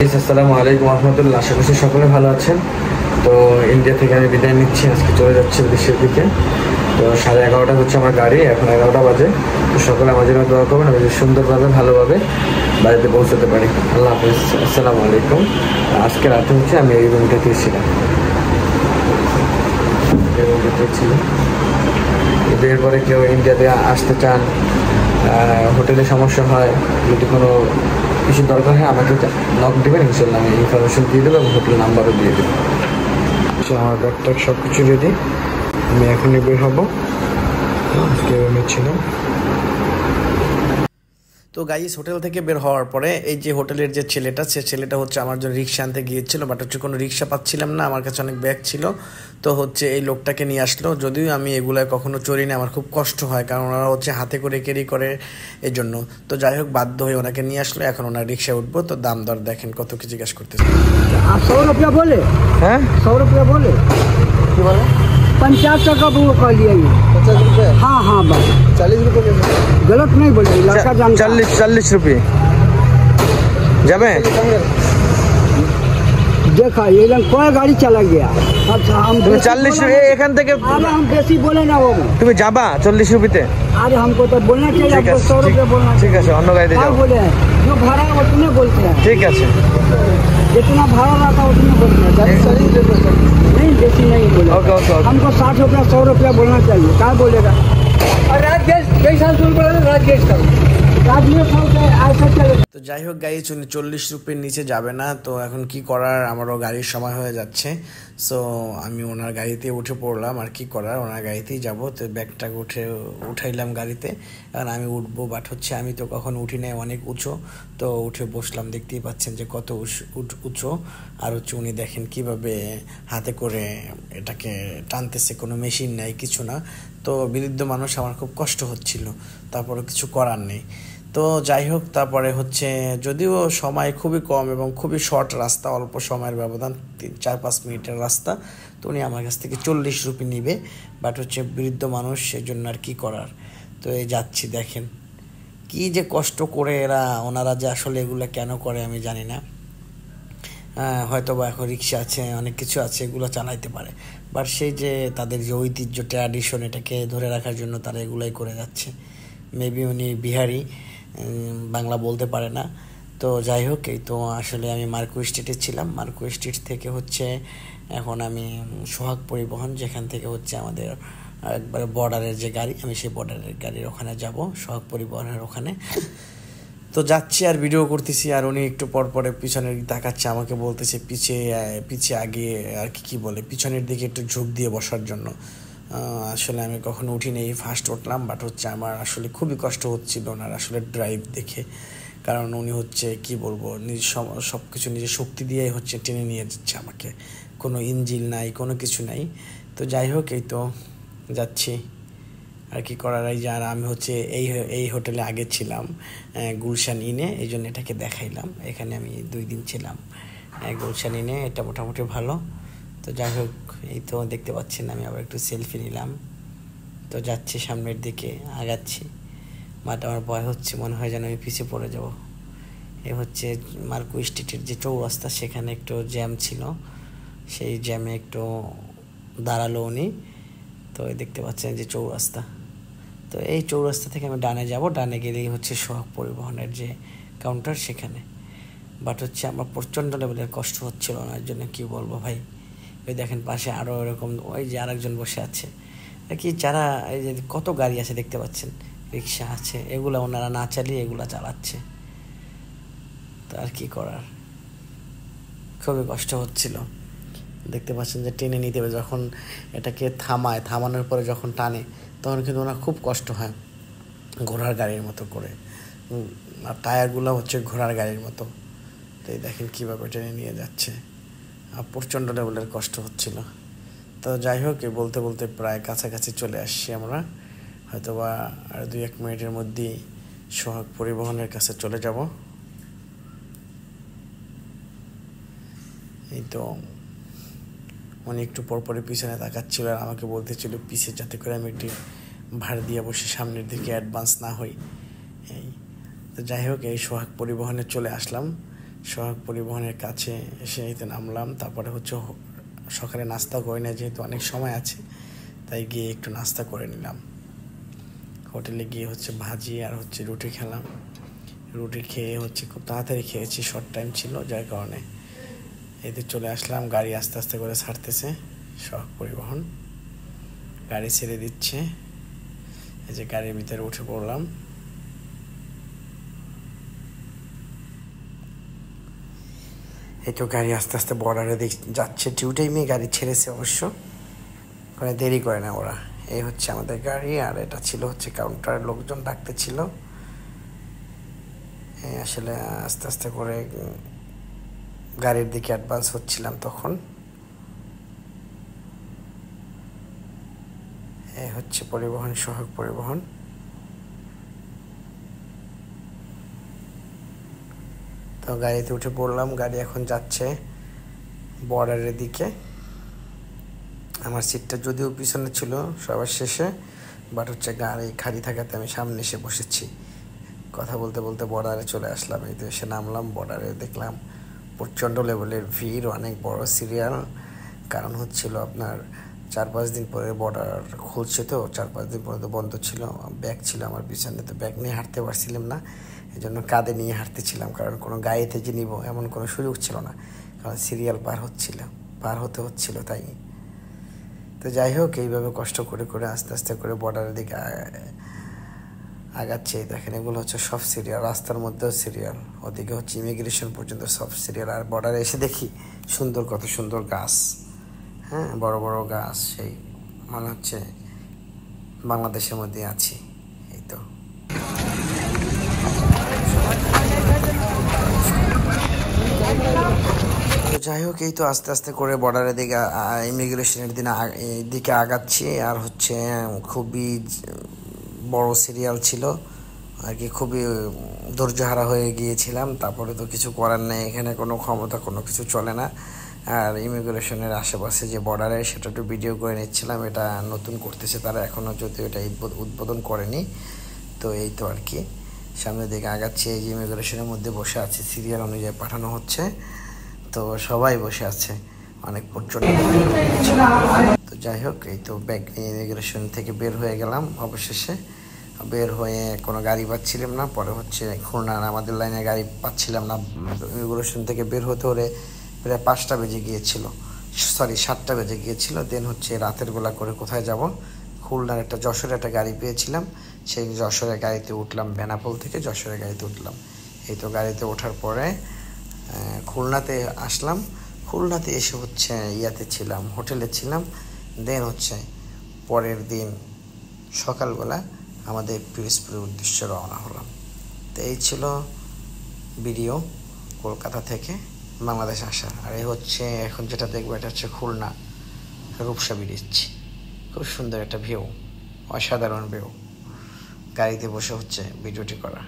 আসসালামু আলাইকুম রহমতুল্লাহ। আশা করছি সকলে ভালো আছেন। তো ইন্ডিয়া থেকে আমি বিদায় নিচ্ছি, আজকে চলে যাচ্ছি দেশের দিকে। তো 11:30 হচ্ছে আমার গাড়ি, এখন 11টা বাজে। তো সকলে আমার জন্য দোয়া করবেন, আমি সুন্দরভাবে ভালোভাবে বাড়িতে পৌঁছাতে পারি। আল্লাহ হাফিজ, আসসালামু আলাইকুম। আজকে রাতে হচ্ছে আমি এই রুমটাতেই ছিলাম, এই রুমটাতেই ছিলাম। এরপরে কেউ ইন্ডিয়াতে আসতে চান, হোটেলে সমস্যা হয়, যদি কোনো কিছু দরকার হয় আমাকে নক দেবেন, ইনশাল্লাহ আমি ইনফরমেশন দিয়ে দেবো এবং হোটেল নাম্বারও দিয়ে দেবো। আমার ব্যাগটা সব কিছু রেডি, আমি এখনই বের হবো। আজকে রুমে ছিলাম। তো গাইস, হোটেল থেকে বের হওয়ার পরে এই যে হোটেলের যে ছেলেটা, সে ছেলেটা হচ্ছে আমার জন্য রিক্সা আনতে গিয়েছিল, বাট হচ্ছে কোনো রিক্সা পাচ্ছিলাম না, আমার কাছে অনেক ব্যাগ ছিল। তো হচ্ছে এই লোকটাকে নিয়ে আসলো, যদিও আমি এগুলায় কখনো চড়ি না, আমার খুব কষ্ট হয়, কারণ ওরা হচ্ছে হাতে করে ক্যারি করে এই জন্য। তো যাই হোক, বাধ্য হয়ে ওনাকে নিয়ে আসলো। এখন ওনার রিক্সায় উঠবো। তো দাম দর দেখেন কত কি জিজ্ঞাসা করতেছে। 100 रुपया बोले? হ্যাঁ, 100 रुपया बोले? কি বলে? 50 टका वो कर लिया ये। 50 रुपये? हाँ हाँ बस 40 रुपये गलत नहीं बोले, लड़का जानता है। 40 रुपये যাবে। देखा ये लोग कोई गाड़ी चला गया। अच्छा हम তুমি बेसी 40 बोले ना। এখান থেকে अरे हम बेसी बोले ना वो। তুমি যাবা 40 রুপিতে? अरे हमको तो बोलना चाहिए, ঠিক आपको আছে, 100 रुपया बोलना ঠিক चाहिए। আছে, অন্য গাড়িতে क्या যাও। बोले हैं? जो भाड़ा है उतने बोलते हैं, ঠিক আছে, जितना भाड़ा रहता है उतने बोलते हैं। नहीं बेसी नहीं बोले। Okay okay okay. हमको 60 रुपया 100 रुपया बोलना चाहिए। क्या बोलेगा? और रात जैसा रात जैसा তো যাই হোক গাইস, উনি 40 রুপির নিচে যাবে না। তো এখন কি করার, আমারও গাড়ির সময় হয়ে যাচ্ছে। সো আমি ওনার গাড়িতে উঠে পড়লাম, আর কি করার, ওনার গাড়িতেই যাব। তো ব্যাগটা উঠাইলাম গাড়িতে, কারণ আমি উঠবো, বাট হচ্ছে আমি তো কখন উঠি নাই, অনেক উঁচু। তো উঠে বসলাম, দেখতেই পাচ্ছেন যে কত উঁচু। আর হচ্ছে উনি দেখেন কিভাবে হাতে করে এটাকে টানতেছে, কোনো মেশিন নাই, কিছু না। তো বৃদ্ধ মানুষ, আমার খুব কষ্ট হচ্ছিল, তারপরে কিছু করার নেই। তো যাই হোক, তারপরে হচ্ছে যদিও সময় খুবই কম এবং খুবই শর্ট রাস্তা, অল্প সময়ের ব্যবধান, 4-5 মিনিটের রাস্তা। তো উনি আমার কাছ থেকে 40 রুপি নিবে, বাট হচ্ছে বৃদ্ধ মানুষ, সেই জন্য আর কি করার। তো এই যাচ্ছি, দেখেন কি যে কষ্ট করে ওনারা যে আসলে এগুলো কেন করে আমি জানি না। হয়তো বা এখন রিক্সা আছে, অনেক কিছু আছে, এগুলো চালাইতে পারে, বাট সেই যে তাদের যে ঐতিহ্য, ট্র্যাডিশন, এটাকে ধরে রাখার জন্য তারা এগুলাই করে যাচ্ছে। মেবি উনি বিহারি, বাংলা বলতে পারে না। তো যাই হোক, এই তো আসলে আমি মার্কো স্ট্রিটে ছিলাম। মার্কো স্ট্রিট থেকে হচ্ছে এখন আমি সোহাগ পরিবহন, যেখান থেকে হচ্ছে আমাদের একবারে বর্ডারের যে গাড়ি, আমি সেই বর্ডারের গাড়ির ওখানে যাব, সোহাগ পরিবহনের ওখানে। তো যাচ্ছি আর ভিডিও করতেছি, আর উনি একটু পর পরে পিছনের তাকাচ্ছে, আমাকে বলতেছে পিছিয়ে আগে আর কি বলে, পিছনের দিকে একটু ঝোঁক দিয়ে বসার জন্য। আসলে আমি কখনো উঠিনি, এই ফার্স্ট উঠলাম, বাট হচ্ছে আমার আসলে খুবই কষ্ট হচ্ছিল ওনার আসলে ড্রাইভ দেখে। কারণ উনি হচ্ছে কি বলবো, সব কিছু নিজের শক্তি দিয়েই হচ্ছে টেনে নিয়ে যাচ্ছে আমাকে, কোনো ইঞ্জিন নাই, কোনো কিছু নাই। তো যাই হোক, এই তো যাচ্ছি, আর কি করার। এই যে আর আমি হচ্ছে এই হোটেলে আগে ছিলাম, গুলশান ইনে, এই জন্য এটাকে দেখাইলাম। এখানে আমি 2 দিন ছিলাম গুলশান ইনে, এটা মোটামুটি ভালো। তো যাই হোক, এই তো দেখতে পাচ্ছেন, আমি আবার একটু সেলফি নিলাম। তো যাচ্ছি সামনের দিকে, আগাচ্ছি, বাট আমার ভয় হচ্ছে, মনে হয় যেন আমি পিছিয়ে পড়ে যাব। এ হচ্ছে মার্কো স্ট্রিটের যে চৌরাস্তা, সেখানে একটু জ্যাম ছিল, সেই জ্যামে একটু দাঁড়ালো উনি। তো দেখতে পাচ্ছেন যে চৌরাস্তা, তো এই চৌরাস্তা থেকে আমি ডানে যাব, ডানে গেলেই হচ্ছে সোহাগ পরিবহনের যে কাউন্টার, সেখানে। বাট হচ্ছে আমার প্রচণ্ড লেভেলের কষ্ট হচ্ছিল, ওনার জন্য কি বলবো ভাই। ওই দেখেন পাশে আরও এরকম ওই যে আরেকজন বসে আছে, কি যারা এই যে কত গাড়ি আছে দেখতে পাচ্ছেন, রিক্সা আছে, এগুলো ওনারা না চালিয়ে এগুলা চালাচ্ছে। তো আর কি করার, খুবই কষ্ট হচ্ছিল। দেখতে পাচ্ছেন যে টেনে নিতে হবে, যখন এটাকে থামানোর পরে যখন টানে, তখন কিন্তু ওনার খুব কষ্ট হয়, ঘোড়ার গাড়ির মতো করে। আর টায়ারগুলো হচ্ছে ঘোড়ার গাড়ির মতো। তো এই দেখেন কীভাবে টেনে নিয়ে যাচ্ছে, আর প্রচণ্ড লেভেলের কষ্ট হচ্ছিল। তো যাই হোক, বলতে বলতে প্রায় কাছাকাছি চলে আসছি আমরা, হয়তোবা আর 2-1 মিনিটের মধ্যেই সোহাগ পরিবহনের কাছে চলে যাব। এই তো উনি একটু পরপরই পিছনে তাকাচ্ছিল, আর আমাকে বলতেছিল পিছিয়ে, যাতে করে আমি একটি ভাড় দিয়ে বসে সামনের দিকে অ্যাডভান্স না হই। এই তো যাই হোক, এই সোহাগ পরিবহনে চলে আসলাম, সোহাগ পরিবহনের কাছে এসে এতে নামলাম। তারপরে হচ্ছে সকালে নাস্তা করে না, যেহেতু অনেক সময় আছে তাই গিয়ে একটু নাস্তা করে নিলাম। হোটেলে গিয়ে হচ্ছে ভাজি আর হচ্ছে রুটি খেলাম। রুটি খেয়ে হচ্ছে খুব তাড়াতাড়ি খেয়েছি, শর্ট টাইম ছিল, যার কারণে এতে চলে আসলাম। গাড়ি আস্তে আস্তে করে ছাড়তেছে, সোহাগ পরিবহন গাড়ি ছেড়ে দিচ্ছে। এই যে গাড়ির ভিতরে উঠে পড়লাম। এই তো গাড়ি আস্তে আস্তে বর্ডারে যাচ্ছে। ডিউ টাইমে গাড়ি ছেড়েছে অবশ্য, ওখানে দেরি করে না ওরা। এই হচ্ছে আমাদের গাড়ি, আর এটা ছিল হচ্ছে কাউন্টার, লোকজন ডাকতে ছিল। আসলে আস্তে আস্তে করে গাড়ির দিকে অ্যাডভান্স হচ্ছিলাম তখন। এই হচ্ছে পরিবহন, সোহাগ পরিবহন। তো গাড়িতে উঠে পড়লাম। গাড়ি এখন যাচ্ছে বর্ডারের দিকে। আমার সিটটা যদিও পিছনে ছিল সবার শেষে, বাট হচ্ছে গাড়ি খালি থাকাতে আমি সামনে এসে বসেছি। কথা বলতে বলতে বর্ডারে চলে আসলাম। এই তো এসে নামলাম বর্ডারে, দেখলাম প্রচণ্ড লেভেলের ভিড়, অনেক বড় সিরিয়াল। কারণ হচ্ছিল আপনার 4-5 দিন পরে বর্ডার খুলছে, তো 4-5 দিন পর্যন্ত বন্ধ ছিল। ব্যাগ ছিল আমার পিছনে, তো ব্যাগ নিয়ে হাঁটতে পারছিলাম না, এই জন্য কাঁধে নিয়ে হাঁটতেছিলাম। কারণ কোনো গাড়িতে যে নিব এমন কোনো সুযোগ ছিল না, কারণ সিরিয়াল পার হতে হচ্ছিল তাই। তো যাই হোক, এইভাবে কষ্ট করে করে আস্তে আস্তে করে বর্ডারের দিকে আগাচ্ছে। দেখেন এগুলো হচ্ছে সব সিরিয়াল, রাস্তার মধ্যেও সিরিয়াল, ওদিকে হচ্ছে ইমিগ্রেশন পর্যন্ত সব সিরিয়াল। আর বর্ডারে এসে দেখি সুন্দর, কত সুন্দর গাছ, হ্যাঁ, বড় বড় গাছ, সেই মনে হচ্ছে বাংলাদেশের মধ্যে আছি। এই তো যাই হোক, এই তো আস্তে আস্তে করে বর্ডারের দিকে ইমিগ্রেশনের দিকে আগাচ্ছি। আর হচ্ছে খুবই বড় সিরিয়াল ছিল আর কি, খুবই ধৈর্যহারা হয়ে গিয়েছিলাম। তারপরে তো কিছু করার নেই, এখানে কোনো ক্ষমতা কোনো কিছু চলে না। আর ইমিগ্রেশনের আশেপাশে যে বর্ডারে, সেটা একটু ভিডিও করে নিচ্ছিলাম। এটা নতুন করতেছে তারা, এখনও যদিও এটা উদ্বোধন করেনি। তো এই তো আর কি, সামনের দিকে আগাচ্ছি। এই যে ইমিগ্রেশনের মধ্যে বসে আছে, সিরিয়াল অনুযায়ী পাঠানো হচ্ছে, তো সবাই বসে আছে, অনেক প্রচণ্ড। তো যাই হোক, এই তো ব্যাগ নিয়ে ইমিগ্রেশন থেকে বের হয়ে গেলাম। অবশেষে বের হয়ে কোনো গাড়ি পাচ্ছিলাম না। পরে হচ্ছে খুলনার আমাদের লাইনে গাড়ি পাচ্ছিলাম না। ইমিগ্রেশন থেকে বের হতে হলে প্রায় 5টা বেজে গিয়েছিল, 7টা বেজে গিয়েছিল। দেন হচ্ছে রাতের বেলা করে কোথায় যাব, খুলনার একটা যশোরে একটা গাড়ি পেয়েছিলাম, সেই যশোরের গাড়িতে উঠলাম। বেনাপোল থেকে যশোরের গাড়িতে উঠলাম। এই তো গাড়িতে ওঠার পরে খুলনাতে আসলাম। খুলনাতে এসে হচ্ছে ইয়াতে ছিলাম, হোটেলে ছিলাম। দেন হচ্ছে পরের দিন সকালবেলা আমাদের পিরোজপুরের উদ্দেশ্যে রওনা হলাম। তো এই ছিল ভিডিও কলকাতা থেকে বাংলাদেশ আসা। আর এই হচ্ছে এখন যেটা দেখবো, এটা হচ্ছে খুলনা রূপসা ব্রিজ। খুব সুন্দর একটা ভিউ, অসাধারণ ভিউ। গাড়িতে বসে হচ্ছে ভিডিওটি করা।